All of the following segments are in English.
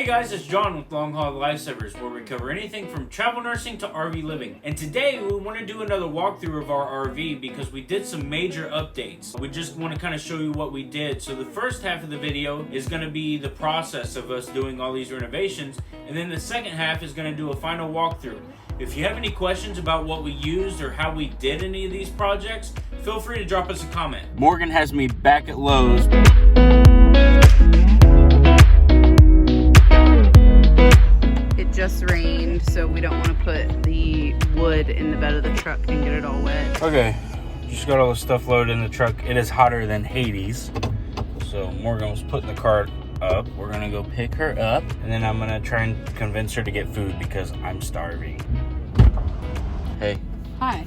guys, it's John with Long Haul Lifesavers, where we cover anything from travel nursing to RV living. And today we want to do another walkthrough of our RV because we did some major updates. We just want to kind of show you what we did. So the first half of the video is going to be the process of us doing all these renovations, and then the second half is going to do a final walkthrough. If you have any questions about what we used or how we did any of these projects, feel free to drop us a comment. Morgan has me back at Lowe's. Just rained, so we don't want to put the wood in the bed of the truck and get it all wet. Okay, just got all the stuff loaded in the truck. It is hotter than Hades. So Morgan was putting the cart up. We're gonna go pick her up, and then I'm gonna try and convince her to get food because I'm starving. Hey. Hi.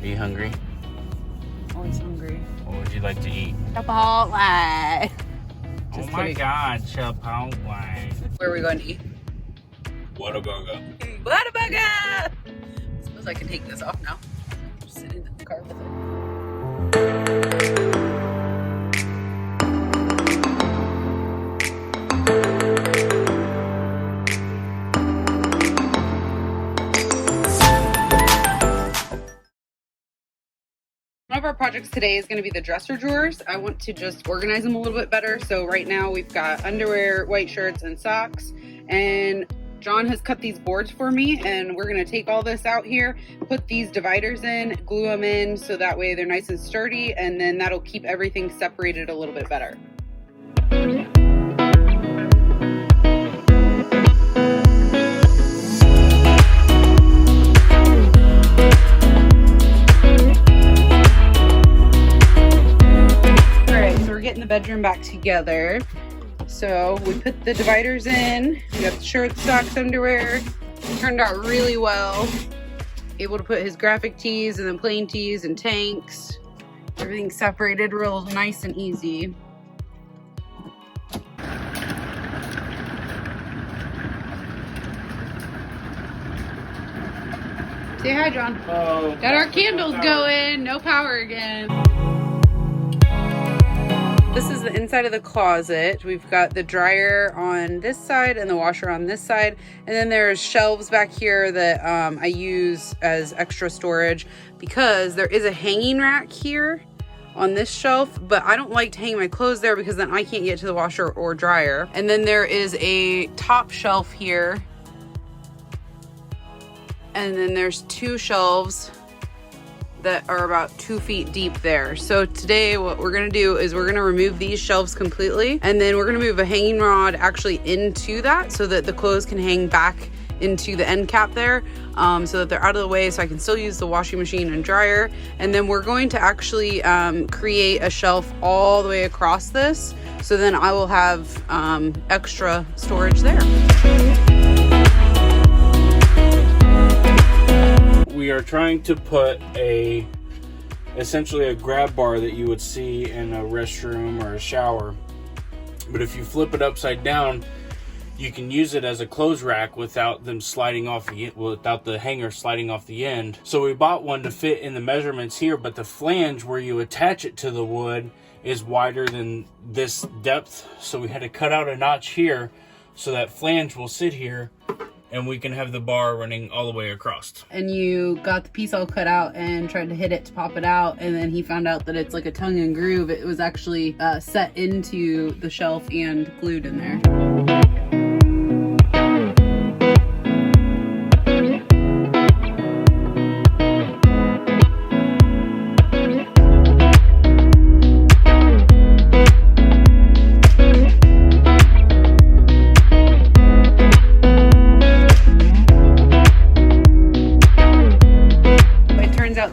Are you hungry? Always hungry. What would you like to eat? Chipotle. Oh my God, Chipotle. Where are we going to eat? Whataburger. Whataburger! I suppose I can take this off now. I'm just sitting in the car with it. One of our projects today is going to be the dresser drawers. I want to just organize them a little bit better. So right now we've got underwear, white shirts, and socks. And John has cut these boards for me, and we're gonna take all this out here, put these dividers in, glue them in so that way they're nice and sturdy, and then that'll keep everything separated a little bit better. All right, so we're getting the bedroom back together. So we put the dividers in, we got the shirts, socks, underwear. It turned out really well. Able to put his graphic tees and then plain tees and tanks. Everything separated real nice and easy. Say hi, John. Oh, Got our candles going, no power again. This is the inside of the closet. We've got the dryer on this side and the washer on this side. And then there's shelves back here that I use as extra storage because there is a hanging rack here on this shelf, but I don't like to hang my clothes there because then I can't get to the washer or dryer. And then there is a top shelf here. And then there's two shelves that are about 2 feet deep there. So today what we're gonna do is we're gonna remove these shelves completely, and then we're gonna move a hanging rod actually into that so that the clothes can hang back into the end cap there, so that they're out of the way so I can still use the washing machine and dryer. And then we're going to actually create a shelf all the way across this, so then I will have extra storage there. We are trying to put essentially a grab bar that you would see in a restroom or a shower, but if you flip it upside down, you can use it as a clothes rack without them sliding off without the hanger sliding off the end. So we bought one to fit in the measurements here, but the flange where you attach it to the wood is wider than this depth, so we had to cut out a notch here so that flange will sit here and we can have the bar running all the way across. And you got the piece all cut out and tried to hit it to pop it out, and then he found out that it's like a tongue and groove. It was actually set into the shelf and glued in there.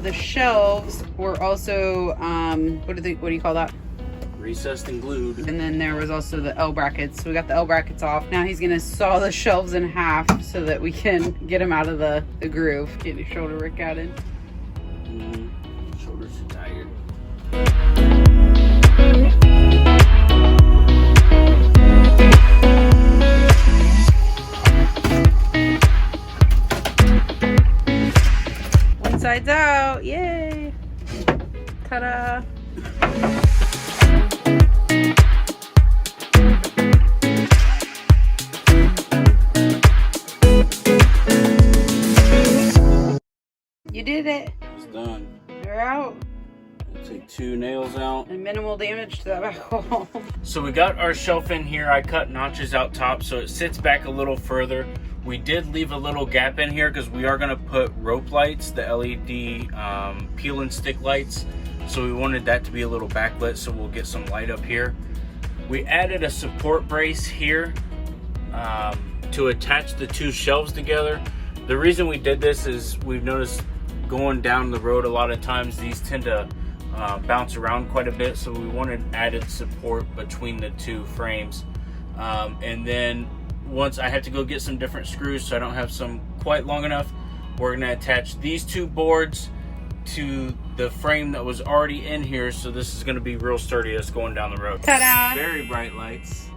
The shelves were also what do you call that? Recessed and glued. And then there was also the L brackets. So we got the L brackets off. Now he's gonna saw the shelves in half so that we can get them out of the groove. Get your shoulder rick out in. Shoulders are tired. Sides out, yay! Ta-da! did it. It's done. They're out. I'll take 2 nails out. And minimal damage to that back wall. So we got our shelf in here. I cut notches out top so it sits back a little further. We did leave a little gap in here because we are going to put rope lights, the LED peel and stick lights. So we wanted that to be a little backlit, so we'll get some light up here. We added a support brace here to attach the 2 shelves together. The reason we did this is we've noticed going down the road a lot of times these tend to bounce around quite a bit, so we wanted added support between the 2 frames. And then once I had to go get some different screws, so I don't have some quite long enough, we're going to attach these 2 boards to the frame that was already in here, so this is going to be real sturdy as going down the road. Ta-da! Very bright lights.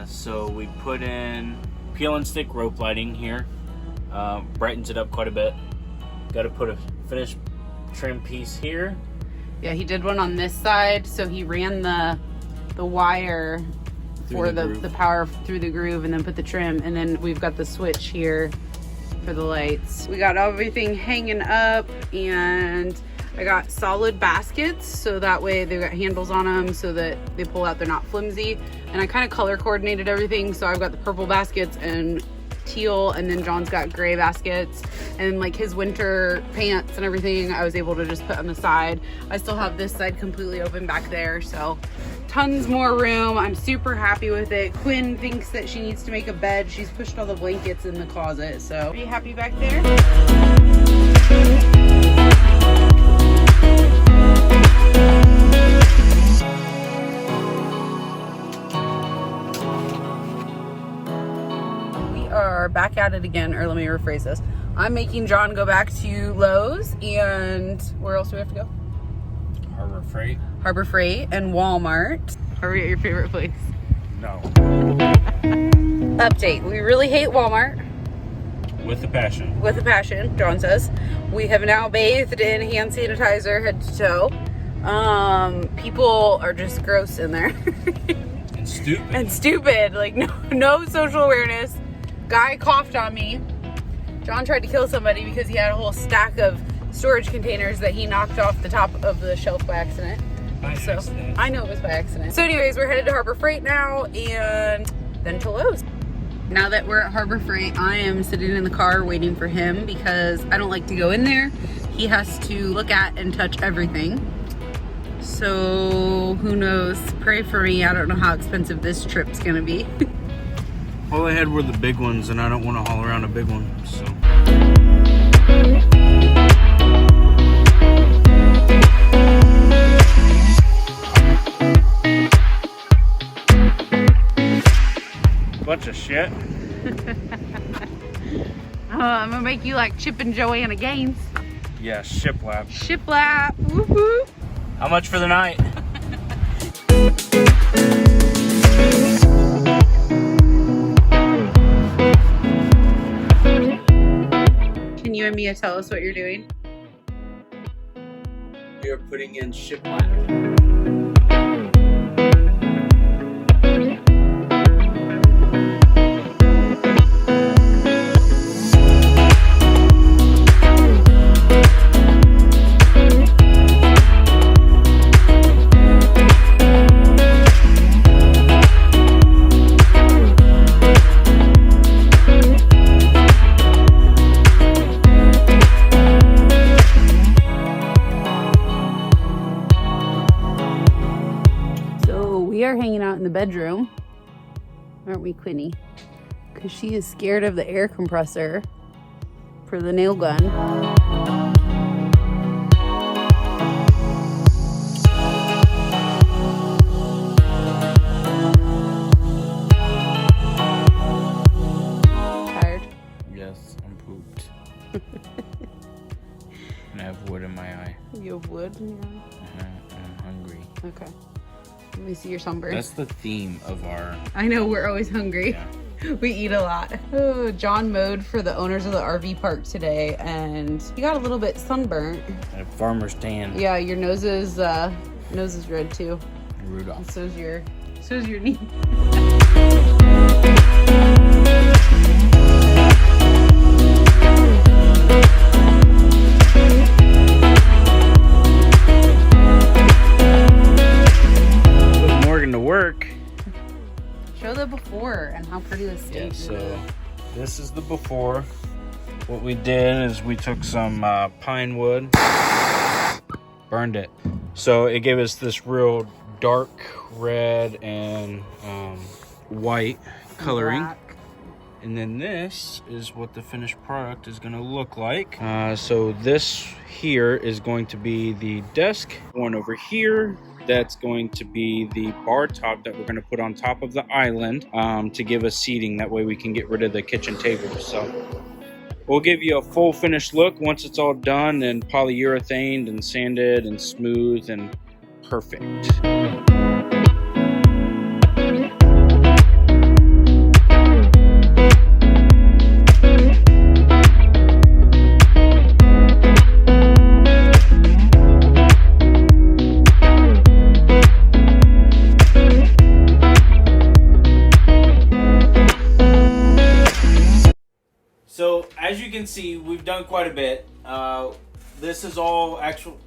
So we put in peel and stick rope lighting here. Brightens it up quite a bit. Got to put a finished trim piece here. Yeah, he did one on this side, so he ran the wire for the power through the groove and then put the trim, and then we've got the switch here for the lights. We got everything hanging up, and I got solid baskets so that way they've got handles on them so that they pull out, they're not flimsy. And I kind of color coordinated everything, so I've got the purple baskets and teal, and then John's got gray baskets, and like his winter pants and everything I was able to just put on the side. I still have this side completely open back there, so tons more room. I'm super happy with it. Quinn thinks that she needs to make a bed. She's pushed all the blankets in the closet, so are you happy back there? Are back at it again, or let me rephrase this. I'm making John go back to Lowe's, and where else do we have to go? Harbor Freight and Walmart. Are we at your favorite place? No. Update. We really hate Walmart. With a passion. With a passion, John says. We have now bathed in hand sanitizer head to toe. People are just gross in there. And stupid. And stupid. Like no social awareness. Guy coughed on me. John tried to kill somebody because he had a whole stack of storage containers that he knocked off the top of the shelf by accident. Accident. I know it was by accident. So anyways, we're headed to Harbor Freight now and then to Lowe's. Now that we're at Harbor Freight, I am sitting in the car waiting for him because I don't like to go in there. He has to look at and touch everything. So who knows? Pray for me. I don't know how expensive this trip's gonna be. All I had were the big ones, and I don't want to haul around a big one, so. Bunch of shit. I'm gonna make you like Chip and Joanna Gaines. Yeah, shiplap. Shiplap. Woohoo! How much for the night? Can you and Mia tell us what you're doing? We are putting in shiplap. We are hanging out in the bedroom, aren't we, Quinny? Because she is scared of the air compressor for the nail gun. Tired? Yes, I'm pooped. And I have wood in my eye. You have wood in your eye? And I'm hungry. Okay. Let me see your sunburn. That's the theme of our... I know, we're always hungry. Yeah. We eat a lot. Oh, John mowed for the owners of the RV park today, and he got a little bit sunburnt. And a farmer's tan. Yeah, your nose is red too. Rudolph. And so's your knee. before and how pretty the stage is. So this is the before. What we did is we took some pine wood, burned it. So it gave us this real dark red and white coloring. Black. And then this is what the finished product is going to look like. So this here is going to be the desk. One over here, that's going to be the bar top that we're going to put on top of the island to give us seating. That way we can get rid of the kitchen tables. So we'll give you a full finished look once it's all done and polyurethaned and sanded and smooth and perfect. So as you can see, we've done quite a bit. This is all actual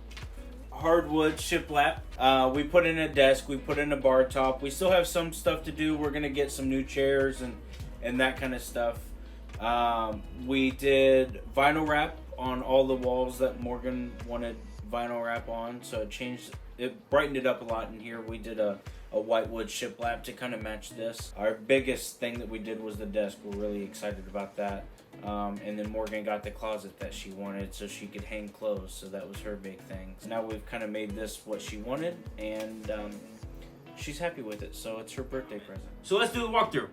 hardwood shiplap. We put in a desk, we put in a bar top. We still have some stuff to do. We're gonna get some new chairs and that kind of stuff. We did vinyl wrap on all the walls that Morgan wanted vinyl wrap on, so it brightened it up a lot in here. We did a whitewood shiplap to kind of match this. Our biggest thing that we did was the desk. We're really excited about that. And then Morgan got the closet that she wanted so she could hang clothes, so that was her big thing. So now we've kind of made this what she wanted, and she's happy with it, so it's her birthday present. So let's do the walkthrough.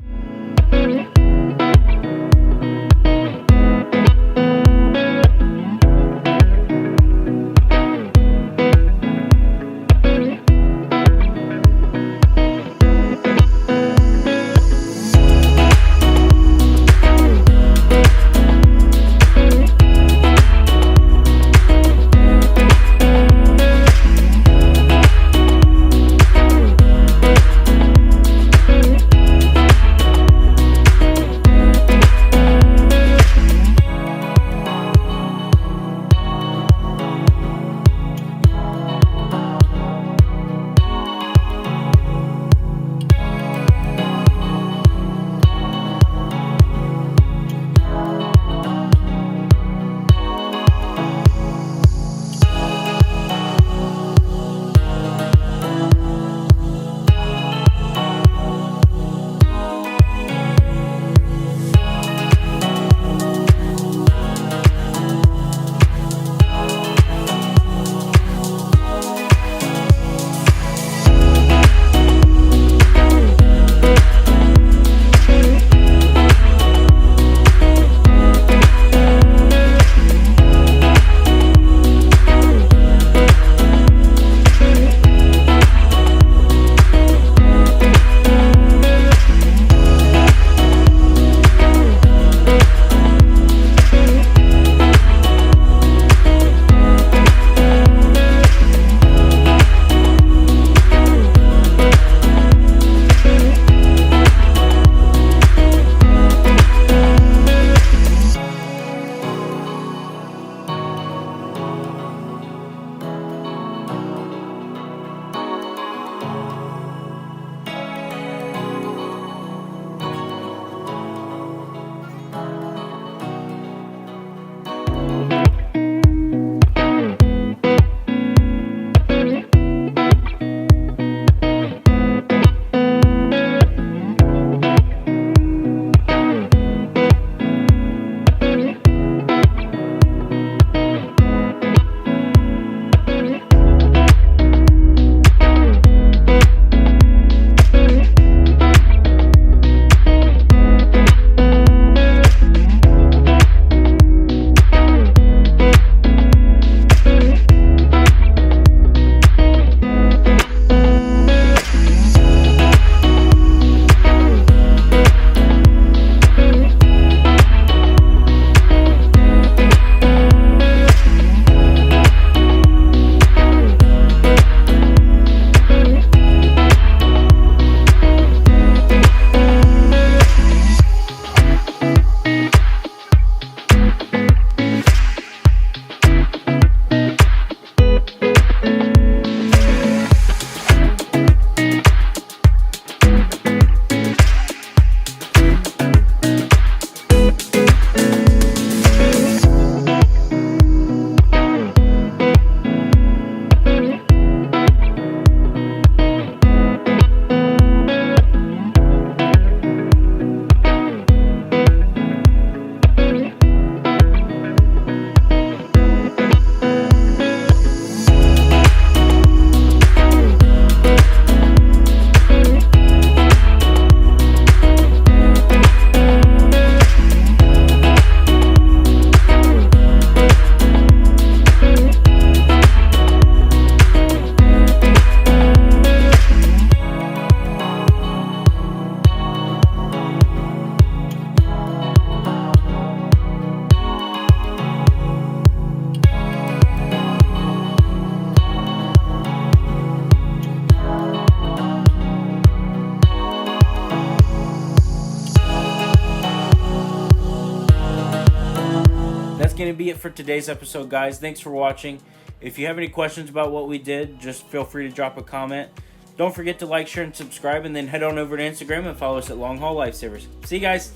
going to be it for today's episode, guys. Thanks for watching. If you have any questions about what we did, just feel free to drop a comment. Don't forget to like, share, and subscribe, and then head on over to Instagram and follow us at Long Haul Lifesavers. See you guys.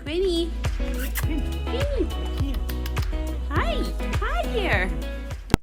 Queenie. Queenie. Hi. Hi there.